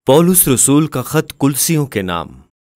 पौलुस रसूल का खत कुलसियों के नाम।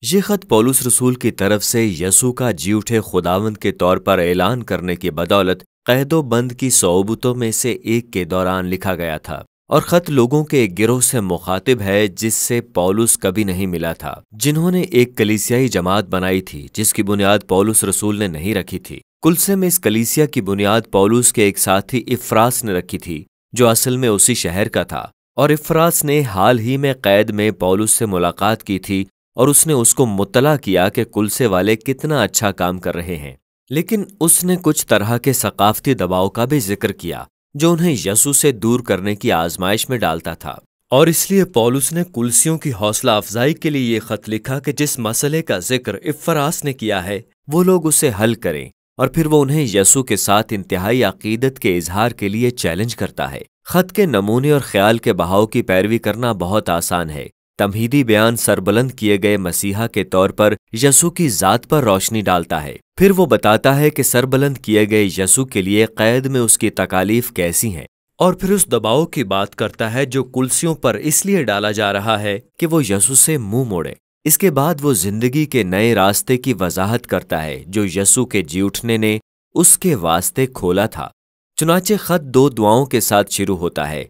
ये खत पौलुस रसूल की तरफ से यसू का जी उठे खुदावंद के तौर पर ऐलान करने की बदौलत कैदो बंद की सोबतों में से एक के दौरान लिखा गया था और खत लोगों के एक गिरोह से मुखातिब है जिससे पौलुस कभी नहीं मिला था, जिन्होंने एक कलीसियाई जमात बनाई थी जिसकी बुनियाद पौलुस रसूल ने नहीं रखी थी। कुलसे में इस कलीसिया की बुनियाद पौलुस के एक साथी इफ्रास ने रखी थी जो असल में उसी शहर का था, और इफ्रास ने हाल ही में कैद में पौलुस से मुलाकात की थी और उसने उसको मुत्तला किया कि कुलसे वाले कितना अच्छा काम कर रहे हैं। लेकिन उसने कुछ तरह के सकाफती दबाव का भी जिक्र किया जो उन्हें यसू से दूर करने की आजमाइश में डालता था, और इसलिए पौलुस ने कुलसियों की हौसला अफजाई के लिए ये खत लिखा कि जिस मसले का जिक्र इफ्रास ने किया है वो लोग उसे हल करें, और फिर वो उन्हें यसू के साथ इंतहाई अकीदत के इजहार के लिए चैलेंज करता है। खत के नमूने और ख्याल के बहाव की पैरवी करना बहुत आसान है। तमहीदी बयान सरबुलंद किए गए मसीहा के तौर पर यसू की जात पर रोशनी डालता है, फिर वो बताता है कि सरबुलंद किए गए यसू के लिए कैद में उसकी तकालीफ कैसी हैं, और फिर उस दबाव की बात करता है जो कुलसियों पर इसलिए डाला जा रहा है कि वो यसू से मुंह मोड़े। इसके बाद वो जिंदगी के नए रास्ते की वजाहत करता है जो यसू के जी उठने ने उसके वास्ते खोला था। चुनाचे खत दो दुआओं के साथ शुरू होता है।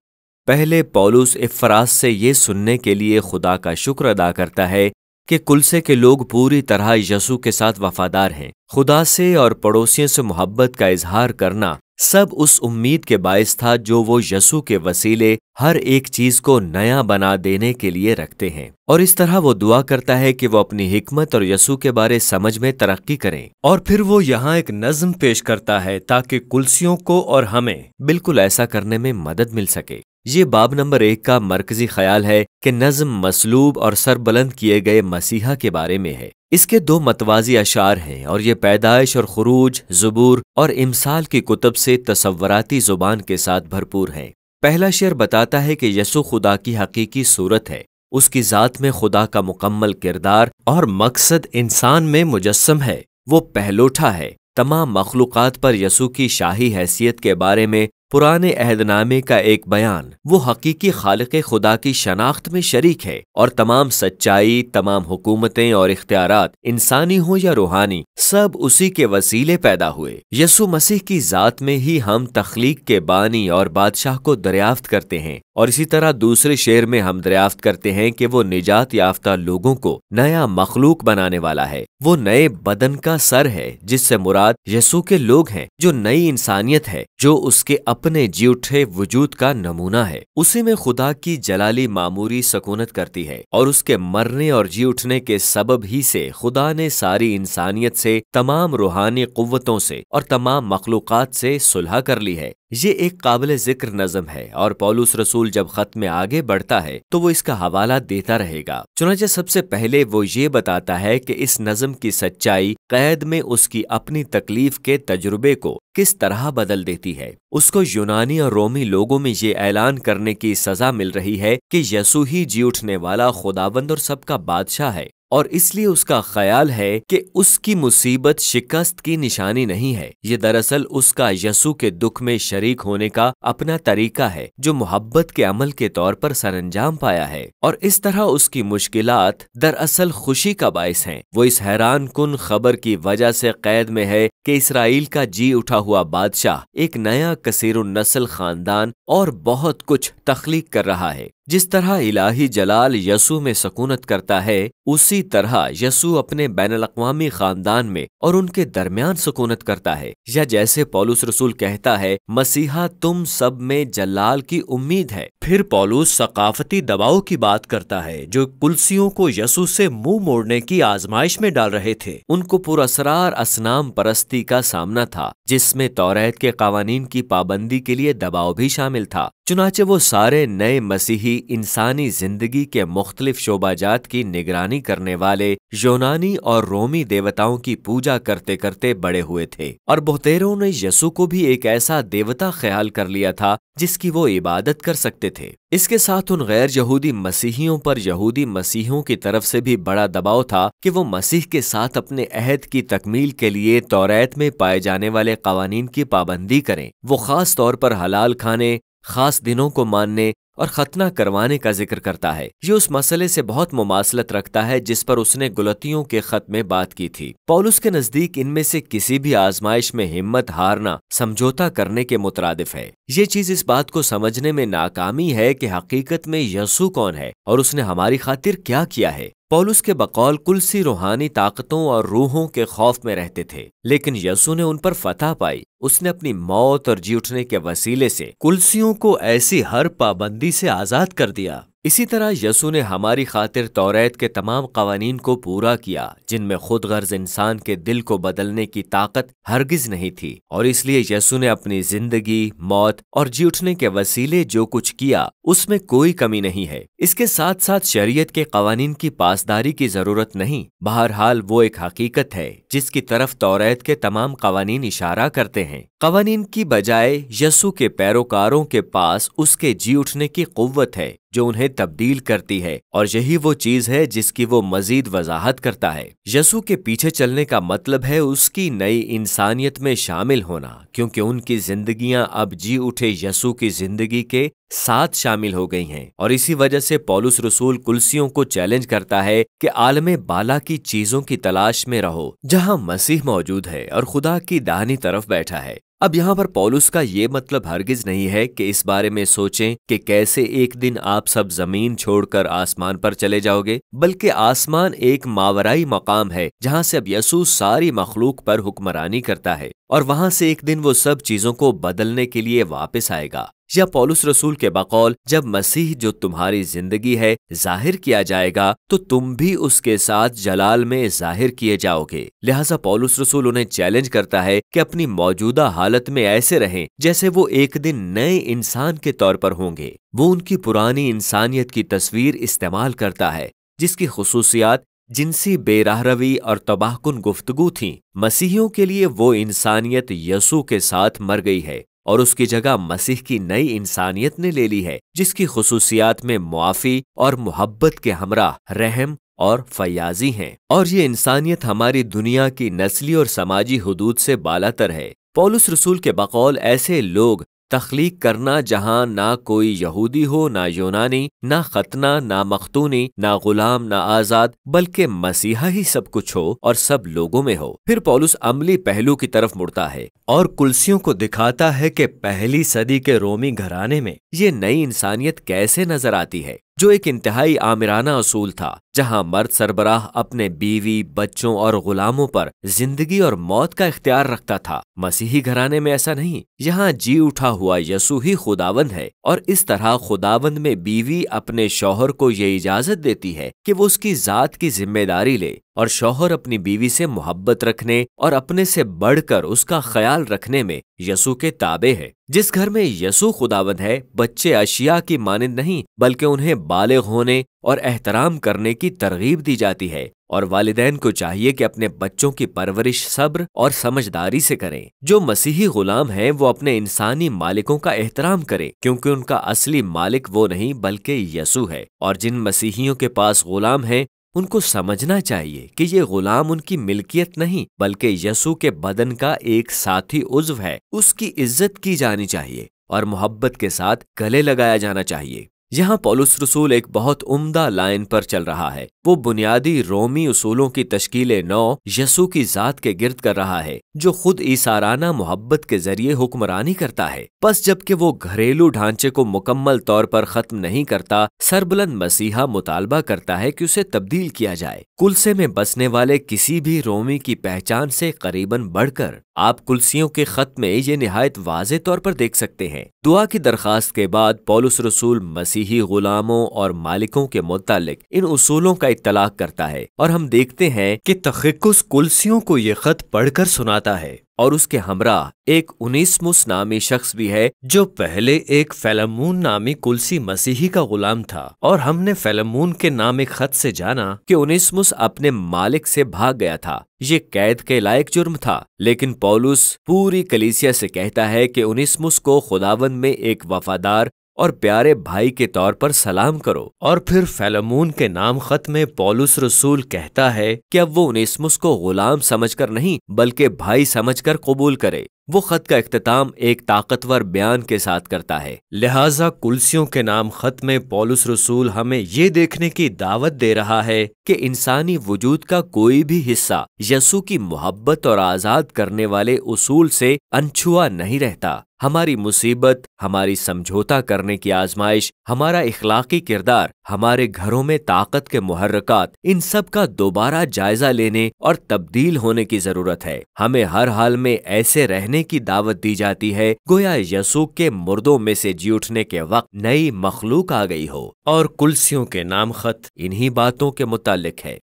पहले पौलुस इफ्रास से ये सुनने के लिए खुदा का शुक्र अदा करता है कि कुलसे के लोग पूरी तरह यसू के साथ वफादार हैं। खुदा से और पड़ोसियों से मोहब्बत का इजहार करना सब उस उम्मीद के बायस था जो वो यसू के वसीले हर एक चीज को नया बना देने के लिए रखते हैं, और इस तरह वो दुआ करता है कि वो अपनी हिकमत और यसू के बारे समझ में तरक्की करें। और फिर वो यहाँ एक नज्म पेश करता है ताकि कुलसियों को और हमें बिल्कुल ऐसा करने में मदद मिल सके। ये बाब नंबर 1 का मरकजी ख्याल है कि नज्म मसलूब और सरबुलंद किए गए मसीहा के बारे में है। इसके दो मतवाजी अशार हैं और ये पैदाइश और खुरूज, ज़ुबूर और इमसाल की कुतुब से तसव्वुराती जुबान के साथ भरपूर हैं। पहला शेर बताता है कि यसू खुदा की हकीकी सूरत है, उसकी ज़ात में खुदा का मुकम्मल किरदार और मकसद इंसान में मुजस्सम है। वो पहलोठा है। तमाम मखलूक़ात पर यसू की शाही हैसियत के बारे में पुराने अहदनामे का एक बयान वो हकीकी खालिक़ खुदा की शनाख्त में शरीक है, और तमाम सच्चाई, तमाम हुकूमतें और इख्तियारात इंसानी हो या रूहानी सब उसी के वसीले पैदा हुए। यसू मसीह की ज़ात में ही हम तख्लीक के बानी और बादशाह को दरियाफ्त करते हैं, और इसी तरह दूसरे शेर में हम दरियाफ्त करते हैं कि वो निजात याफ्ता लोगों को नया मखलूक बनाने वाला है। वो नए बदन का सर है जिससे मुराद यसू के लोग हैं, जो नई इंसानियत है जो उसके अपने जी उठे वजूद का नमूना है। उसी में खुदा की जलाली मामूरी सकूनत करती है, और उसके मरने और जी उठने के सबब ही से खुदा ने सारी इंसानियत से, तमाम रूहानी कुव्वतों से और तमाम मखलूक़ात से सुलह कर ली है। ये एक काबिल जिक्र नज़म है, और पौलुस रसूल जब खत में आगे बढ़ता है तो वो इसका हवाला देता रहेगा। चुनांचे सबसे पहले वो ये बताता है कि इस नज़म की सच्चाई कैद में उसकी अपनी तकलीफ के तजुर्बे को किस तरह बदल देती है। उसको यूनानी और रोमी लोगों में ये ऐलान करने की सजा मिल रही है कि यसू ही जी उठने वाला खुदावंद और सबका बादशाह है, और इसलिए उसका ख्याल है कि उसकी मुसीबत शिकस्त की निशानी नहीं है। ये दरअसल उसका यसू के दुख में शरीक होने का अपना तरीका है जो मोहब्बत के अमल के तौर पर सरंजाम पाया है, और इस तरह उसकी मुश्किलात दरअसल खुशी का बायस हैं। वो इस हैरान कुन खबर की वजह से कैद में है कि इसराइल का जी उठा हुआ बादशाह एक नया कसीरुन नस्ल खानदान और बहुत कुछ तख्लीक कर रहा है। जिस तरह इलाही जलाल यसू में सकूनत करता है, उसी तरह यसू अपने बैनुल-अक़वामी खानदान में और उनके दरमियान सकूनत करता है। या जैसे पौलुस रसूल कहता है, मसीहा तुम सब में जलाल की उम्मीद है। फिर पौलुस सकाफती दबाव की बात करता है जो कुलसियों को यसू से मुंह मोड़ने की आजमाइश में डाल रहे थे। उनको पुरअसरार असनाम परस्ती का सामना था जिसमें तौरात के कावानीन की पाबंदी के लिए दबाव भी शामिल था। चुनाचे वो सारे नए मसीही इंसानी जिंदगी के मुख्तलिफ शोबाजात की निगरानी करने वाले यूनानी और रोमी देवताओं की पूजा करते करते बड़े हुए थे, और बहुतेरों ने यसू को भी एक ऐसा देवता ख्याल कर लिया था जिसकी वो इबादत कर सकते थे। इसके साथ उन गैर यहूदी मसीहियों पर यहूदी मसीहों की तरफ से भी बड़ा दबाव था कि वो मसीह के साथ अपने अहद की तकमील के लिए तौरात में पाए जाने वाले कवानीन की पाबंदी करें। वो खास तौर पर हलाल खाने, खास दिनों को मानने और खतना करवाने का जिक्र करता है। ये उस मसले से बहुत मुमासलत रखता है जिस पर उसने गुलतियों के खत में बात की थी। पौलुस के नजदीक इनमें से किसी भी आजमाइश में हिम्मत हारना समझौता करने के मुतरादिफ है। ये चीज इस बात को समझने में नाकामी है कि हकीकत में यसू कौन है और उसने हमारी खातिर क्या किया है। पौलुस के बकौल कुलसी रूहानी ताकतों और रूहों के खौफ में रहते थे, लेकिन यसू ने उन पर फतह पाई। उसने अपनी मौत और जी उठने के वसीले से कुलसियों को ऐसी हर पाबंदी से आजाद कर दिया। इसी तरह यसू ने हमारी खातिर तौरात के तमाम कवानीन को पूरा किया, जिनमें खुद गर्ज इंसान के दिल को बदलने की ताकत हरगिज नहीं थी, और इसलिए यसू ने अपनी जिंदगी, मौत और जी उठने के वसीले जो कुछ किया उसमें कोई कमी नहीं है। इसके साथ साथ शरीयत के कवानीन की पासदारी की जरूरत नहीं। बहरहाल वो एक हकीकत है जिसकी तरफ तौरात के तमाम कवानीन इशारा करते हैं। कवानीन की बजाय यसू के पैरोकारों के पास उसके जी उठने की कुव्वत है जो उन्हें तब्दील करती है, और यही वो चीज है जिसकी वो मजीद वजाहत करता है। यसू के पीछे चलने का मतलब है उसकी नई इंसानियत में शामिल होना, क्योंकि उनकी जिंदगियां अब जी उठे यसू की जिंदगी के साथ शामिल हो गई हैं। और इसी वजह से पौलुस रसूल कुलसियों को चैलेंज करता है कि आलमे बाला की चीजों की तलाश में रहो जहां मसीह मौजूद है और खुदा की दाहिनी तरफ बैठा है। अब यहाँ पर पौलुस का ये मतलब हरगिज नहीं है कि इस बारे में सोचें कि कैसे एक दिन आप सब जमीन छोड़कर आसमान पर चले जाओगे, बल्कि आसमान एक मावराई मकाम है जहाँ से अब यसू सारी मखलूक पर हुक्मरानी करता है, और वहां से एक दिन वो सब चीजों को बदलने के लिए वापस आएगा। या पौलुस रसूल के बकौल, जब मसीह जो तुम्हारी जिंदगी है जाहिर किया जाएगा तो तुम भी उसके साथ जलाल में जाहिर किए जाओगे। लिहाजा पौलुस रसूल उन्हें चैलेंज करता है कि अपनी मौजूदा हालत में ऐसे रहें जैसे वो एक दिन नए इंसान के तौर पर होंगे। वो उनकी पुरानी इंसानियत की तस्वीर इस्तेमाल करता है जिसकी खुसूसियात जिनसी बेराहरवी और तबाहकुन गुफ्तगू थी। मसीहियों के लिए वो इंसानियत यसू के साथ मर गई है और उसकी जगह मसीह की नई इंसानियत ने ले ली है, जिसकी खुसूसियात में मुआफी और मोहब्बत के हमराह रहम और फयाजी हैं। और ये इंसानियत हमारी दुनिया की नस्ली और समाजी हुदूद से बालातर है। पौलुस रसूल के बकौल ऐसे लोग तख्लीक करना जहां ना कोई यहूदी हो, ना यूनानी, ना खतना, ना मख्तूनी, ना गुलाम, ना आजाद, बल्कि मसीहा ही सब कुछ हो और सब लोगों में हो। फिर पौलुस अमली पहलू की तरफ मुड़ता है और कुलसियों को दिखाता है कि पहली सदी के रोमी घराने में ये नई इंसानियत कैसे नजर आती है, जो एक इंतहाई आमिराना असूल था, जहां मर्द सरबराह अपने बीवी, बच्चों और गुलामों पर जिंदगी और मौत का इख्तियार रखता था। मसीही घराने में ऐसा नहीं। यहाँ जी उठा हुआ यसू ही खुदावंद है, और इस तरह खुदावंद में बीवी अपने शौहर को ये इजाजत देती है कि वो उसकी जात की जिम्मेदारी ले, और शौहर अपनी बीवी से मोहब्बत रखने और अपने से बढ़कर उसका ख्याल रखने में यसू के ताबे है। जिस घर में यसू खुदावंद है, बच्चे अशिया की मानिंद नहीं बल्कि उन्हें बालिग होने और एहतराम करने की तरगीब दी जाती है, और वालिदैन को चाहिए कि अपने बच्चों की परवरिश सब्र और समझदारी से करें। जो मसीही गुलाम हैं वो अपने इंसानी मालिकों का एहतराम करें, क्योंकि उनका असली मालिक वो नहीं बल्कि यसू है। और जिन मसीहियों के पास गुलाम हैं उनको समझना चाहिए कि ये गुलाम उनकी मिल्कियत नहीं बल्कि यसू के बदन का एक साथी उज़्व है। उसकी इज्जत की जानी चाहिए और मोहब्बत के साथ गले लगाया जाना चाहिए। यहाँ पौलुस रसूल एक बहुत उम्दा लाइन पर चल रहा है। वो बुनियादी रोमी उसूलों की तश्कील नौ यसू की जात के गिर्द कर रहा है, जो खुद ईसाराना मोहब्बत के जरिए हुक्मरानी करता है। बस जबकि वो घरेलू ढांचे को मुकम्मल तौर पर खत्म नहीं करता, सरबुलंद मसीहा मुतालबा करता है कि उसे तब्दील किया जाए। कुलसे में बसने वाले किसी भी रोमी की पहचान से करीबन बढ़कर आप कुलसियों के खत में ये निहायत वाज़े तौर पर देख सकते हैं। दुआ की दरखास्त के बाद पौलुस रसूल मसीही गुलामों और मालिकों के मुतालिक इन उसूलों का इत्तलाक करता है, और हम देखते हैं कि तखिकुस कुलसियों को ये खत पढ़कर सुनाता है, और उसके हमरा एक उनेसिमुस नामी शख्स भी है जो पहले एक फिलेमोन नामी कुलसी मसीही का गुलाम था। और हमने फिलेमोन के नाम खत से जाना कि उनेसिमुस अपने मालिक से भाग गया था। ये कैद के लायक जुर्म था, लेकिन पौलुस पूरी कलीसिया से कहता है कि उनेसिमुस को खुदावंद में एक वफादार और प्यारे भाई के तौर पर सलाम करो। और फिर फिलेमोन के नाम खत में पौलुस रसूल कहता है कि अब वो उनेसिमुस को गुलाम समझकर नहीं बल्कि भाई समझकर कबूल करे। वो खत का इख्तिताम एक ताकतवर बयान के साथ करता है। लिहाजा कुल्सियों के नाम खत में पौलुस रसूल हमें ये देखने की दावत दे रहा है कि इंसानी वजूद का कोई भी हिस्सा यसू की मोहब्बत और आज़ाद करने वाले उसूल से अनछुआ नहीं रहता। हमारी मुसीबत, हमारी समझौता करने की आजमाइश, हमारा इखलाकी किरदार, हमारे घरों में ताकत के मुहर्रकात, इन सब का दोबारा जायजा लेने और तब्दील होने की जरूरत है। हमें हर हाल में ऐसे रहने की दावत दी जाती है गोया यसू के मुर्दों में से जी उठने के वक्त नई मखलूक आ गई हो। और कुल्सियों के नाम खत इन्हीं बातों के मुतालिक है।